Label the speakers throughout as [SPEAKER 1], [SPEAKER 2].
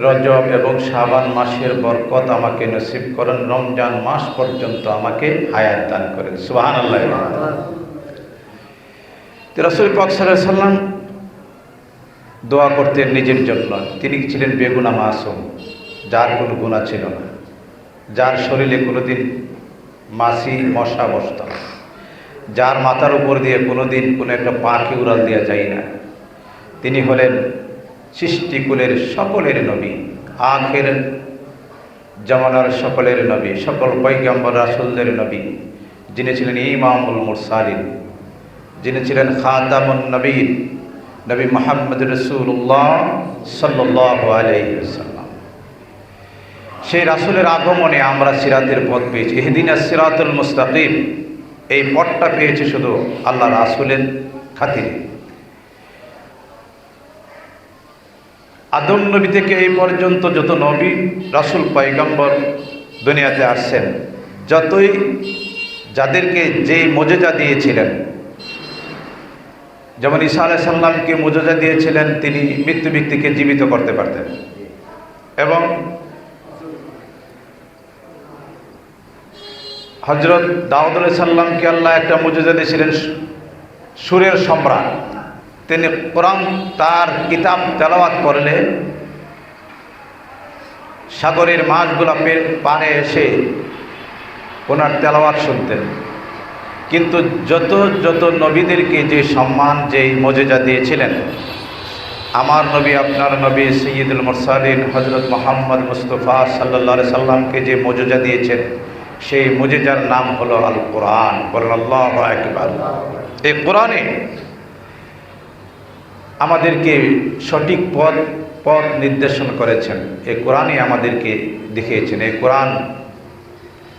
[SPEAKER 1] রজব এবং শাবান মাসের বরকত আমাকে নসিব করেন, রমজান মাস পর্যন্ত আমাকে হায়াত দান করেন। সুবহানাল্লাহ। রাসূল পাক সাল্লাল্লাহু আলাইহি সাল্লাম দোয়া করতেন নিজের জন্য। তিনি ছিলেন বেগুনা মাসুম, যার কোনো গুনাহ ছিল না, যার শরীরে কোনোদিন মাছি মশা বসত না, যার মাথার উপর দিয়ে কোনোদিন কোনো একটা পাখি উড়াল দেওয়া যায় না। তিনি হলেন সৃষ্টিকুলের সকলের নবী, আখের জামানার সকলের নবী, সকল পয়গম্বর রাসূলদের নবী, যিনি ছিলেন ইমামুল মুরসালিন, যিনি ছিলেন খাতামুন নবীন, নবী মুহাম্মদ রাসূলুল্লাহ সাল্লাল্লাহু আলাইহি ওয়াসাল্লাম। সেই রাসূলের আগমনে আমরা সিরাতের পথ পেয়েছি। ইহদিনাস সিরাতুল মুস্তাকিম, এই পথটা পেয়েছি শুধু আল্লাহ রাসূলের খাতিরে। আদম নবী থেকে এই পর্যন্ত যত নবী রাসূল পয়গম্বর দুনিয়াতে আসছেন, যতই যাদেরকে যে মুজিজা দিয়েছিলেন, যেমন ঈসা আলাইহিস সালামকে মুজিজা দিয়েছিলেন, তিনি মৃত্যু ব্যক্তিকে জীবিত করতে পারতেন, এবং হযরত দাউদ আলাইহিস সালামকে আল্লাহ একটা মুজিজা দিয়েছিলেন, সুরের সম্রাট। তিনি কোরআন, তার কিতাব তেলাওয়াত করলে সাগরের মাছগুলা পারে এসে ওনার তেলাওয়াত শুনতেন। কিন্তু যত যত নবীদেরকে যে সম্মান, যেই মুজিজা দিয়েছিলেন, আমার নবী, আপনার নবী সাইয়্যিদুল মুরসালিন হযরত মুহাম্মদ মুস্তাফা সাল্লাল্লাহু আলাইহি সাল্লামকে যে মুজিজা দিয়েছেন, সেই মুজিজার নাম হলো আল কোরআন। বলেন আল্লাহু আকবার। এই কোরআনে আমাদেরকে সঠিক পথ নির্দেশন করেছেন, এই কোরআনই আমাদেরকে দেখিয়েছেন। এই কোরআন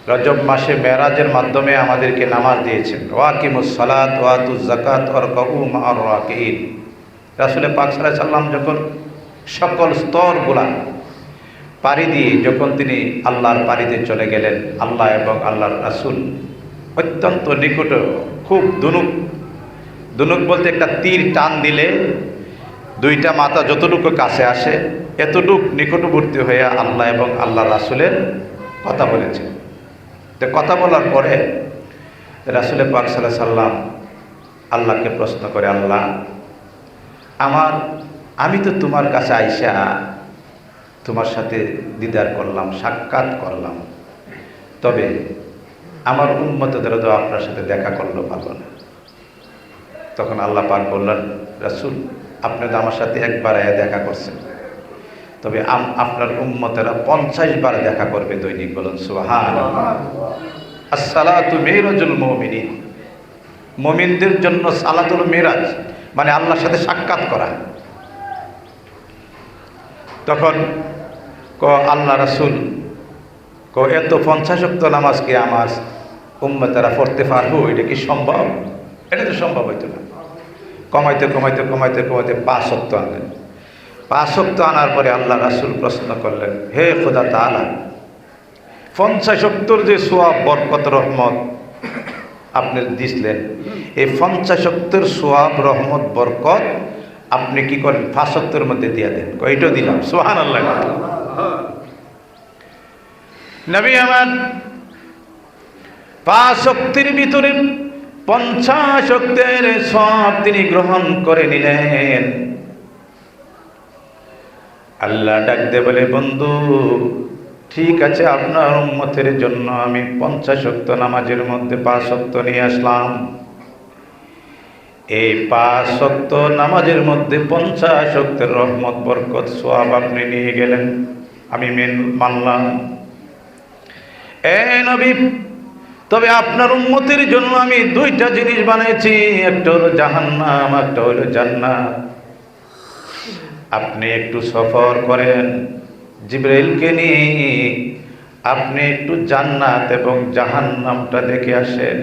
[SPEAKER 1] রজব মাসে মেরাজের মাধ্যমে আমাদেরকে নামাজ দিয়েছেন। ওয়াকিমুস সালাত ওয়া আতুজ যাকাত ওয়ারকাউ মা'আর রাকিঈন। রাসূল পাক সাল্লাল্লাহু আলাইহি সাল্লাম যখন সকল স্তরগুলা পাড়ি দিয়ে যখন তিনি আল্লাহর পাড়িতে চলে গেলেন, আল্লাহ এবং আল্লাহর রাসূল অত্যন্ত নিকট, খুব দুনুক বলতে একটা তীর টান দিলে দুইটা মাথা যতটুকু কাছে আসে, এতটুক নিকটবর্তী হয়ে আল্লাহ এবং আল্লাহ রাসূলের কথা বলেছেন। তো কথা বলার পরে রাসূল পাক সাল্লাল্লাহু আলাইহি সাল্লাম আল্লাহকে প্রশ্ন করে, আল্লাহ, আমি তো তোমার কাছে আইসা তোমার সাথে দিদার করলাম, সাক্ষাৎ করলাম, তবে আমার উম্মতদের তো আপনার সাথে দেখা করলো ভালো না। তখন আল্লাহ পাক বললেন, রাসূল, আপনি তো আমার সাথে একবার দেখা করছেন, তবে আপনার উম্মতেরা 50 বার দেখা করবে দৈনিক। বলুন সুবহানাল্লাহ। আসসালাতু মিরাজুল মুমিনিন, মুমিনদের জন্য সালাতুল মিরাজ মানে আল্লাহর সাথে সাক্ষাৎ করা। তখন আল্লাহ রাসূল এত 50 ওয়াক্ত নামাজ কি আমার উম্মতেরা পড়তে পারবো? এটা কি সম্ভব? এটা তো সম্ভব হইতো না। কমাইতে 5 ওয়াক্ত আনলেন। 5 ওয়াক্ত আনার পরে আল্লাহ রাসূল প্রশ্ন করলেন, হে খোদা তাআলা, 50 ওয়াক্তর যে সওয়াব, বরকত, রহমত আপনি দিলেন, এই 50 ওয়াক্তর সওয়াব, রহমত, বরকত আপনি কি করেন 5 ওয়াক্তের মধ্যে দিয়ে দেন। এইটাও দিলাম। সুবহানাল্লাহ। নবী আমার 5 ওয়াক্তের ভিতরে 50 ওয়াক্তের সওয়াব তিনি গ্রহণ করে নিলেন। আল্লাহ ডাক দিয়ে বলে, বন্ধু, ঠিক আছে, আপনার উম্মতের জন্য আমি 50 ওয়াক্ত নামাজের মধ্যে 5 ওয়াক্ত নিয়ে আসলাম। এই 5 ওয়াক্ত নামাজের মধ্যে 50 ওয়াক্তের রহমত, বরকত, সওয়াব আপনি নিয়ে গেলেন, আমি মানলাম। নবী, তবে আপনার উম্মতের জন্য আমি 2টা জিনিস বানাইছি, একটা হলো জাহান্নাম, একটা হলো জান্নাত। আপনি একটু সফর করেন জিবরাইলকে নিয়ে, আপনি একটু জান্নাত এবং জাহান্নামটা দেখে আসেন।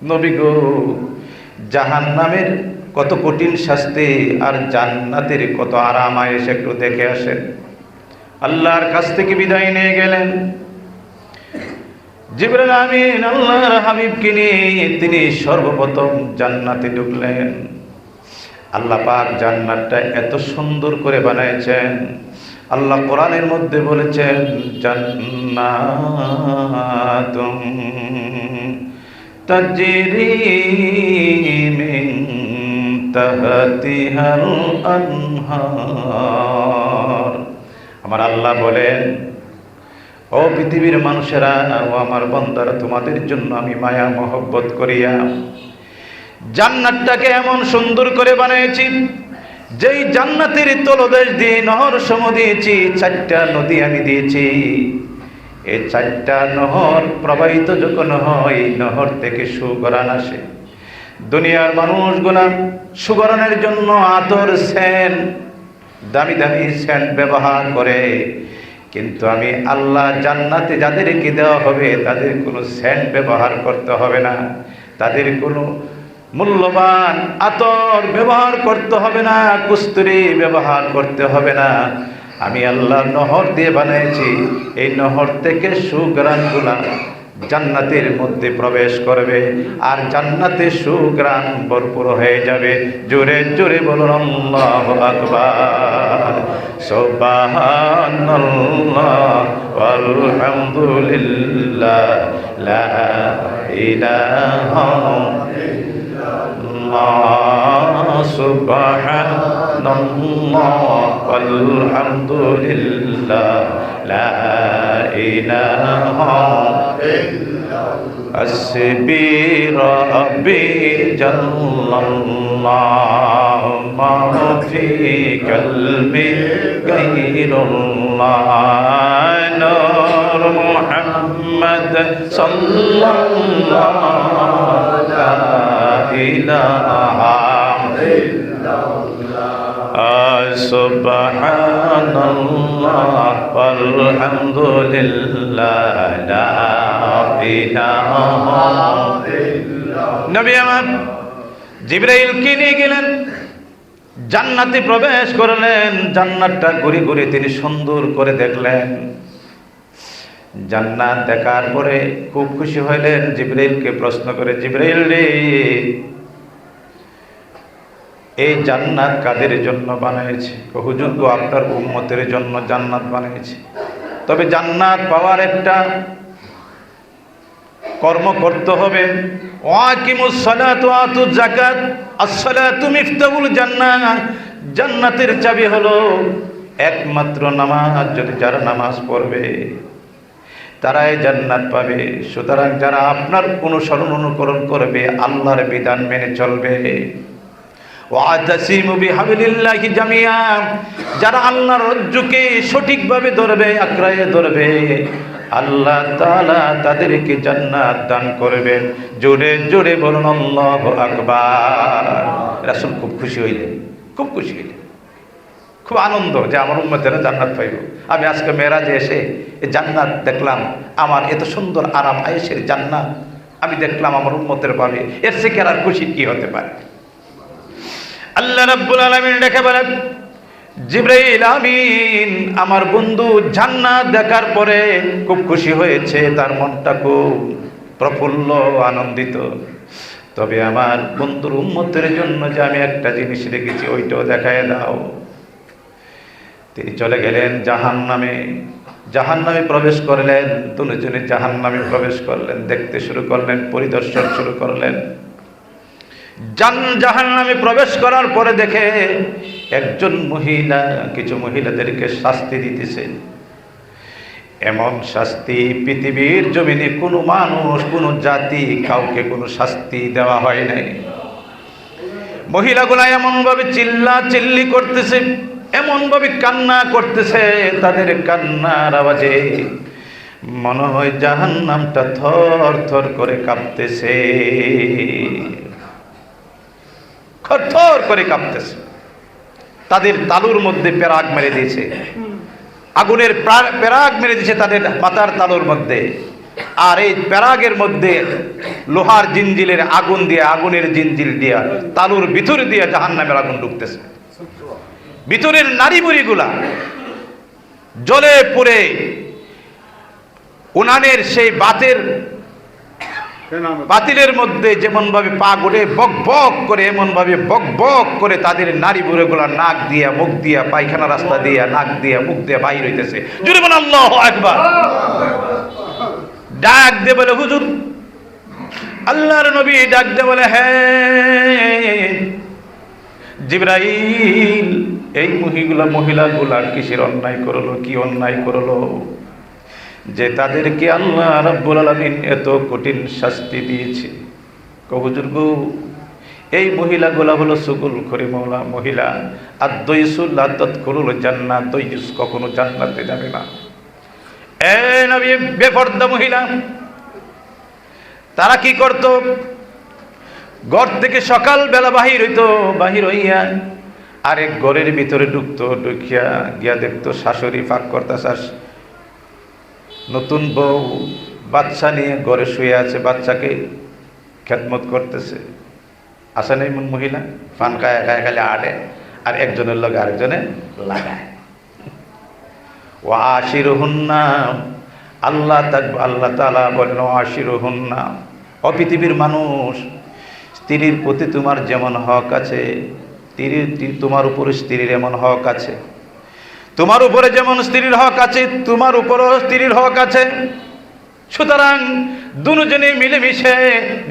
[SPEAKER 1] নবী গো, জাহান্নামের কত কঠিন শাস্তি আর জান্নাতের কত আরাম আয়েশ একটু দেখে আসেন। আল্লাহর কাছ থেকে বিদায় নিয়ে গেলেন। জিবরাইল আমিন আল্লাহর হাবিবকে নিয়ে তিনি সর্বপ্রথম জান্নাতে ঢুকলেন। আল্লাহ পাক জান্নাতটা এত সুন্দর করে বানাইছেন, আল্লাহ কোরআনের মধ্যে বলেছেন জান্নাতুম তাজরি মিন তাহতিহাল আনহার। আমার আল্লাহ বলেন, ও পৃথিবীর মানুষেরা, ও আমার বান্দারা, তোমাদের জন্য আমি মায়া মহব্বত করিয়া জান্নাতটাকে এমন সুন্দর করে বানিয়েছি, যেই জান্নাতের তলদেশ দিয়ে নহর সম দিয়েছি, 4টা নদী আমি দিয়েছি। এই 4টা নহর প্রবাহিত যখন হয়, নহর থেকে সুগরান আসে। দুনিয়ার মানুষগুলা সুগরানের জন্য আতর, সেন্ট, দামি দামি সেন্ট ব্যবহার করে, কিন্তু আমি আল্লাহ জান্নাতে যাদেরকে দেওয়া হবে তাদের কোনো সেন্ট ব্যবহার করতে হবে না, তাদের কোনো মূল্যবান আতর ব্যবহার করতে হবে না, কস্তুরী ব্যবহার করতে হবে না। আমি আল্লাহ নহর দিয়ে বানিয়েছি, এই নহর থেকে সুঘ্রাণগুলা জান্নাতের মধ্যে প্রবেশ করবে, আর জান্নাতে সুঘ্রাণ ভরপুর হয়ে যাবে। জোরে জোরে বলুন আল্লাহু আকবার, সুবহানাল্লাহ ওয়ালহামদুলিল্লাহ, লা ইলাহা সুবহানাল্লাহ ওয়ালহামদুলিল্লাহ, লা ইলাহা হাসবি রাব্বি জাল্লাল্লাহ মা ফি কলবি গায়রুল্লাহ, নূর মুহাম্মদ সাল্লাল্লাহু লা ইলাহা সুবহানাল্লাহ ওয়ালহামদুলিল্লাহ, লা ইলাহা ইল্লাল্লাহ। নবী আমার জিবরাইলকে নিয়ে গেলেন, জান্নাতে প্রবেশ করলেন, জান্নাতটা ঘুরে ঘুরে তিনি সুন্দর করে দেখলেন। জান্নাত দেখার পরে খুব খুশি হইলেন, জিবরাইলকে প্রশ্ন করে, জিবরাইল রে, এই জান্নাত কাদের জন্য বানিয়েছে? হুজুর গো, আপনার উম্মতের জন্য জান্নাত বানিয়েছে। তবে জান্নাত পাওয়ার একটা কর্ম করতে হবে। ওয়াকিমুস সালাতু ওয়া আতুজ যাকাত, আস-সালাতু মিফতাহুল জান্নাহ। জান্নাতের চাবি হলো একমাত্র নামাজ। যদি যারা নামাজ পড়বে তারাই জান্নাত পাবে। সুতরাং যারা আপনার অনুসরণ অনুকরণ করবে, আল্লাহর বিধান মেনে চলবে, ওয়াতাসিমু বিহাবলিল্লাহি জামিয়া, যারা আল্লাহর রজ্জুকে সঠিকভাবে ধরবে, আঁকড়ায়ে ধরবে, আল্লাহ তাআলা তাদেরকে জান্নাত দান করবেন। জোরে জোরে বলুন আল্লাহু আকবার। রাসূল খুব খুশি হইলেন, খুব খুশি হইলেন, খুব আনন্দ যে আমার উম্মতেরা জান্নাত পাইব। আমি আজকে মেরাজে এসে এই জান্নাত দেখলাম, আমার এত সুন্দর আরাম আয়েশের জান্নাত আমি দেখলাম আমার উম্মতের পাবে, এর থেকে আর খুশি কি হতে পারে? আল্লাহ রাব্বুল আলামিন ডেকে বলেন, জিবরাইল আমিন, আমার বন্ধু জান্নাত দেখার পরে খুব খুশি হয়েছে, তার মনটা খুব প্রফুল্ল আনন্দিত। তবে আমার বন্ধুর উম্মতের জন্য যে আমি একটা জিনিস রেখেছি, ওইটাও দেখায় দাও। তিনি চলে গেলেন জাহান্নামে। জাহান্নামে প্রবেশ করলেন, দুজনে জাহান্নামে প্রবেশ করলেন, দেখতে শুরু করলেন, পরিদর্শন শুরু করলেন। জাহান্নামে প্রবেশ করার পরে দেখে একজন মহিলা কিছু মহিলাদেরকে শাস্তি দিতেছে। এমন শাস্তি পৃথিবীর জমিনে কোনো মানুষ, কোনো জাতি, কাউকে কোনো শাস্তি দেওয়া হয় নাই। মহিলাগুলা এমনভাবে চিল্লা চিল্লি করতেছে, এমনভাবে কান্না করতেছে, তাদের কান্নার আওয়াজে মনে হয় জাহান্নামটা থর থর করে কাঁপতেছে, থর করে কাঁপতেছে। তাদের তালুর মধ্যে পেরাগ মেরে দিয়েছে, আগুনের পেরাগ মেরে দিয়েছে তাদের মাথার তালুর মধ্যে। আর এই পেরাগের মধ্যে লোহার জিঞ্জিলের আগুন দিয়ে, আগুনের জিঞ্জিল দিয়া তালুর ভিতরে দিয়ে জাহান্নামের আগুন ঢুকতেছে। ভিতরের নারী বুড়িগুলা জ্বলে পুড়ে উনানের সেই বাতের বাতিলের মধ্যে যেমন ভাবে পা গড়ে বক বক করে, এমন ভাবে বক বক করে তাদের নারী বুড়োগুলা নাক দিয়া মুখ দিয়া পায়খানা রাস্তা দিয়া নাক দিয়া মুখ দিয়া বাইর হইতেছে। জোরে বলেন আল্লাহু আকবার। ডাক দিয়ে বলে হুজুর, আল্লাহর নবী ডাক দিয়ে বলে, হ্যাঁ জিবরাইল, এই মহিলাগুলা কিসের অন্যায় করলো, কি অন্যায় করলো যে তাদেরকে আল্লাহ রাব্বুল আলামিন এত কঠিন শাস্তি দিয়েছে? হুজুর গো, এই মহিলাগুলা হলো সুগুলখোরি মহিলা। আর দইসুল লা তাদখুলুল জান্নাত, দইস কখনো জান্নাতে যাবে না। এ নবী, বেপরদা মহিলা তারা কি করত? ঘর থেকে সকাল বেলা বাহির হইয়া আরেক ঘরের ভিতরে ঢুকতো, ঢুকিয়া গিয়া দেখতো শাশুড়ি ফাঁক করতাছে, নতুন বউ বাচ্চা নিয়ে ঘরে শুয়ে আছে, বাচ্চাকে খেদমত করতেছে। আসে না এমন মহিলা? ফান খায় খালি আড়ে আর একজনের লগে আরেকজনে লাগায়। ওয়া আশিরুহুন্না, আল্লাহ তাআলা বলেন ওয়া আশিরুহুন্না, ও পৃথিবীর মানুষ, স্ত্রীর প্রতি তোমার যেমন হক আছে, তোমার উপরে স্ত্রীর এমন হক আছে। তোমার উপরে যেমন স্ত্রীর হক আছে, তোমার উপরও স্ত্রীর হক আছে। সুতরাং দুজনে মিলেমিশে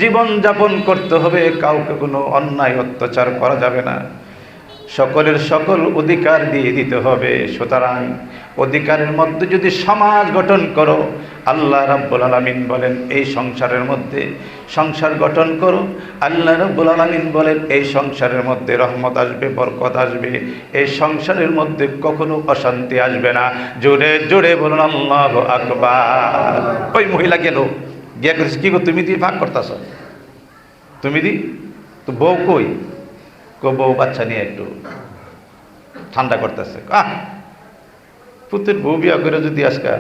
[SPEAKER 1] জীবন যাপন করতে হবে, কাউকে কোনো অন্যায় অত্যাচার করা যাবে না, সকলের সকল অধিকার দিয়ে দিতে হবে। সুতরাং অধিকারের মধ্যে যদি সমাজ গঠন করো, আল্লাহ রাব্বুল আলামিন বলেন এই সংসারের মধ্যে সংসার গঠন করো, আল্লাহ রাব্বুল আলামিন বলেন এই সংসারের মধ্যে রহমত আসবে, বরকত আসবে, এই সংসারের মধ্যে কখনো অশান্তি আসবে না। জোরে জোরে বলুন আল্লাহু আকবার। ওই মহিলা গেল, গিয়া করেছে কি গো, তুমি দিয়ে ভাগ করতেছ, তুমি দি তো বউ কই? বউ বাচ্চা নিয়ে একটু ঠান্ডা করতেছে। পুত্রের বউ বিয়া করে যদি আজকে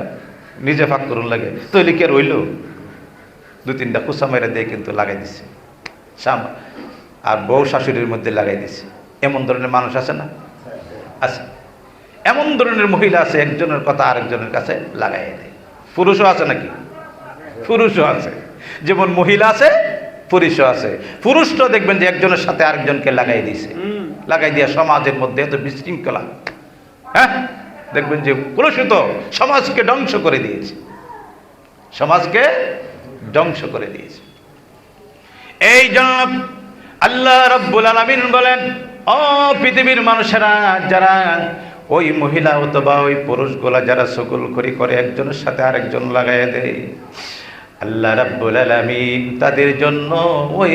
[SPEAKER 1] নিজে ফাঁক করুন লাগে, তাহলে কি আর হইল? দু তিনটা কুসা মেরে দিয়ে কিন্তু লাগাই দিছে, আর বউ শাশুড়ির মধ্যে লাগাই দিছে। এমন ধরনের মানুষ আছে না? আছে। এমন ধরনের মহিলা আছে, একজনের কথা আরেকজনের কাছে লাগাই দেয়। পুরুষও আছে নাকি? পুরুষও আছে। যেমন মহিলা আছে, পুরুষও আছে। পুরুষটাও দেখবেন যে একজনের সাথে আরেকজনকে লাগাই দিয়েছে, লাগাই দিয়া সমাজের মধ্যে এত বিশৃঙ্খলা, হ্যাঁ দেখবেন যে কলুষিত সমাজকে ধ্বংস করে দিয়েছে, সমাজকে ধ্বংস করে দিয়েছে। এই জন্য আল্লাহ রাব্বুল আলামিন বলেন, ও পৃথিবীর মানুষেরা, যারা ওই মহিলা অথবা ওই পুরুষগুলা যারা সুগুলখোরি করে, একজনের সাথে আরেকজন লাগাই দেয়, আল্লাহ রাব্বুল আলামিন তাদের জন্য ওই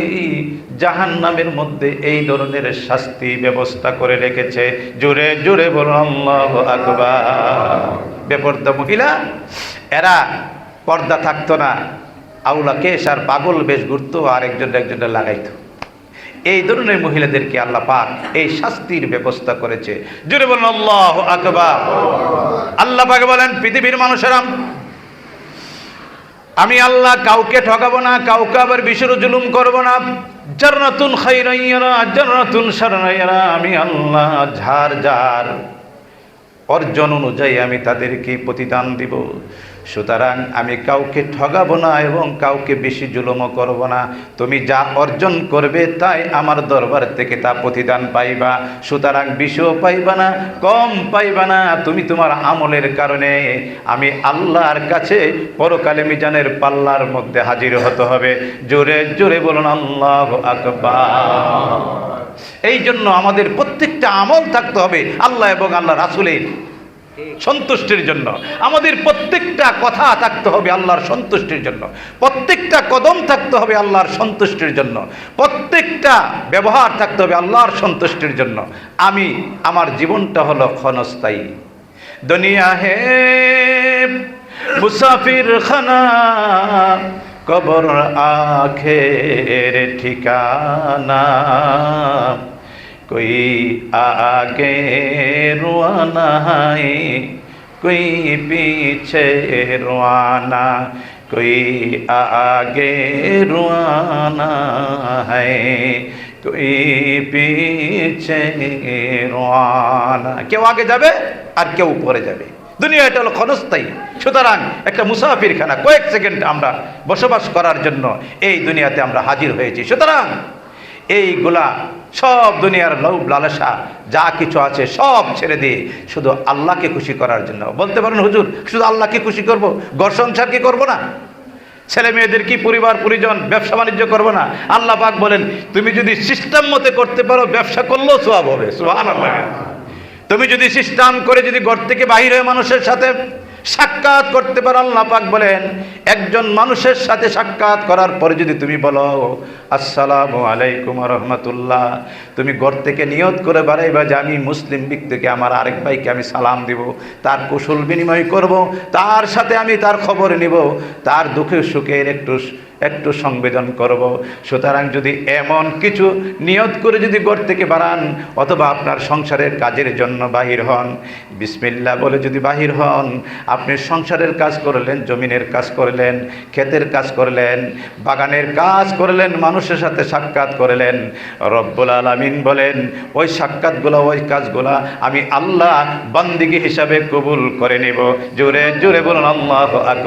[SPEAKER 1] জাহান্নামের মধ্যে এই ধরনের শাস্তি ব্যবস্থা করে রেখেছে। জোরে জোরে বলুন আল্লাহু আকবার। বেপরদা মহিলা, এরা পর্দা থাকতো না, আউলা কেশ আর পাগল বেশ ঘুরতো, আর একজনটা লাগাইতো। এই ধরনের মহিলাদেরকে আল্লাহ পাক এই শাস্তির ব্যবস্থা করেছে। জোরে বলুন আল্লাহু আকবার। আল্লাহ পাক বলেন, পৃথিবীর মানুষেরা, আমি আল্লাহ কাউকে ঠকাবো না, কাউকে আবার বিশুর জুলুম করবো না। জান্নাতুন খায়রাইয়ারা, জান্নাতুন শাররাইয়ারা, আমি আল্লাহ ঝার যার অর্জন অনুযায়ী আমি তাদেরকে প্রতিদান দিব। সুতরাং আমি কাউকে ঠগাবো না এবং কাউকে বেশি জুলুমও করব না। তুমি যা অর্জন করবে তাই আমার দরবার থেকে তা প্রতিদান পাইবা। সুতরাং বেশিও পাইবা না, কম পাইবা না। তুমি তোমার আমলের কারণে আমি আল্লাহর কাছে পরকালে মিজানের পাল্লার মধ্যে হাজির হতে হবে। জোরে জোরে বলুন আল্লাহু আকবার। এই জন্য আমাদের প্রত্যেকটা আমল থাকতে হবে আল্লাহ এবং আল্লাহ রাসূলের সন্তুষ্টির জন্য। আমাদের প্রত্যেকটা কথা থাকতে হবে আল্লাহর সন্তুষ্টির জন্য, প্রত্যেকটা কদম থাকতে হবে আল্লাহর সন্তুষ্টির জন্য, প্রত্যেকটা ব্যবহার থাকতে হবে আল্লাহর সন্তুষ্টির জন্য। আমার জীবনটা হলো ক্ষণস্থায়ী। দুনিয়া হে মুসাফির খানা, কবর আখের ঠিকানা, कोई आगे रुआना है, कोई पीछे रुआना, कोई आगे रुआना है, कोई पीछे रुआना। কেউ আগে যাবে আর কেউ পরে যাবে। দুনিয়া এটা হলো ক্ষণস্থায়ী। সুতরাং একটা মুসাফিরখানা, কয়েক সেকেন্ড আমরা বসবাস করার জন্য এই দুনিয়াতে আমরা হাজির হয়েছি। সুতরাং এইগুলা সব দুনিয়ার লোভ লালসা যা কিছু আছে সব ছেড়ে দিয়ে শুধু আল্লাহকে খুশি করার জন্য। বলতে পারেন হুজুর শুধু আল্লাহকে খুশি করব, ঘর সংসার কি করবো না, ছেলে মেয়েদের কি, পরিবার পরিজন, ব্যবসা বাণিজ্য করবো না? আল্লাহ পাক বলেন তুমি যদি সিস্টেম মতে করতে পারো ব্যবসা করলেও সওয়াব হবে। সুবহানাল্লাহ। তুমি যদি সিস্টেম করে যদি ঘর থেকে বাহির হয়ে মানুষের সাথে সাক্ষাৎ করতে পারো, আল্লাহ পাক বলেন একজন মানুষের সাথে সাক্ষাৎ করার পরে যদি তুমি বলো আসসালামু আলাইকুম ওয়া রাহমাতুল্লাহ, তুমি ঘর থেকে নিয়ত করে বাড়াইবা যে আমি মুসলিম ব্যক্তিকে, আমার আরেক ভাইকে আমি সালাম দিব, তার কুশল বিনিময় করব, তার সাথে আমি তার খবর নিব, তার দুঃখে সুখের একটু সংবেদন করব। সুতরাং যদি এমন কিছু নিয়ত করে যদি ঘর থেকে বাড়ান অথবা আপনার সংসারের কাজের জন্য বাহির হন, বিসমিল্লাহ বলে যদি বাহির হন, আপনি সংসারের কাজ করলেন, জমিনের কাজ করলেন, ক্ষেতের কাজ করলেন, বাগানের কাজ করলেন, মানুষের সাথে সাক্ষাৎ করলেন, রব্বুল আলামিন বলেন ওই সাক্ষাৎগুলো, ওই কাজগুলো আমি আল্লাহ বান্দিগি হিসাবে কবুল করে নেব। জোরে জোরে বলুন আল্লাহু আকবার।